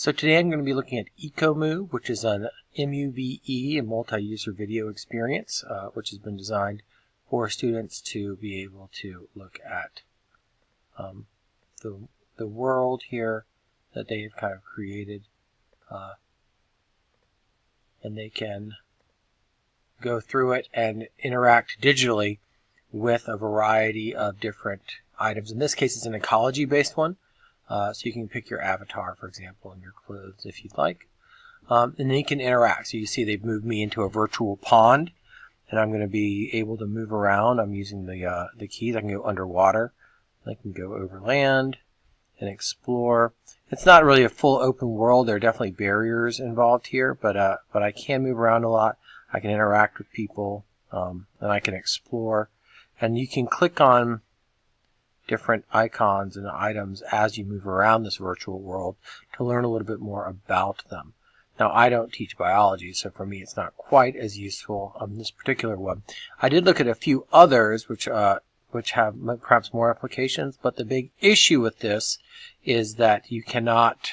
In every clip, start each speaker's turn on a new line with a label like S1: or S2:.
S1: So today I'm going to be looking at ecoMUVE, which is an MUVE, a multi-user video experience, which has been designed for students to be able to look at the world here that they've kind of created, and they can go through it and interact digitally with a variety of different items. In this case, it's an ecology-based one. So you can pick your avatar, for example, and your clothes if you'd like. And then you can interact. So you see they've moved me into a virtual pond, and I'm going to be able to move around. I'm using the keys. I can go underwater. I can go over land and explore. It's not really a full open world. There are definitely barriers involved here, but I can move around a lot. I can interact with people, and I can explore. And you can click on different icons and items as you move around this virtual world to learn a little bit more about them. Now, I don't teach biology, so for me it's not quite as useful on this particular one. I did look at a few others which have perhaps more applications, but the big issue with this is that you cannot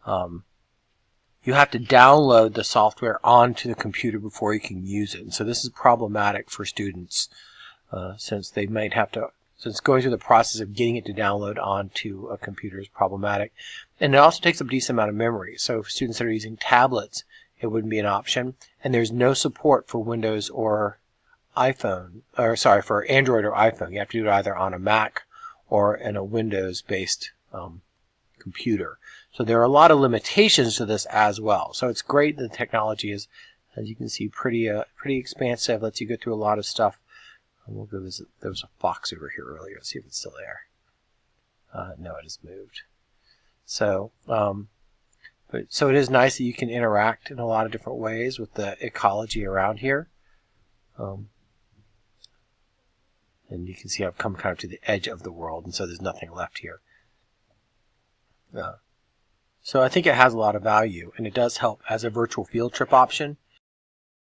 S1: you have to download the software onto the computer before you can use it. And so this is problematic for students since they might have to Since going through the process of getting it to download onto a computer is problematic. And it also takes up a decent amount of memory. So for students that are using tablets, it wouldn't be an option. And there's no support for Windows or iPhone, or sorry, for Android or iPhone. You have to do it either on a Mac or in a Windows-based computer. So there are a lot of limitations to this as well. So it's great that the technology is, as you can see, pretty expansive. Lets you go through a lot of stuff. We'll go visit. There was a fox over here earlier. Let's see if it's still there. No, it has moved. So, so it is nice that you can interact in a lot of different ways with the ecology around here. And you can see I've come kind of to the edge of the world, and so there's nothing left here. So I think it has a lot of value, and it does help as a virtual field trip option.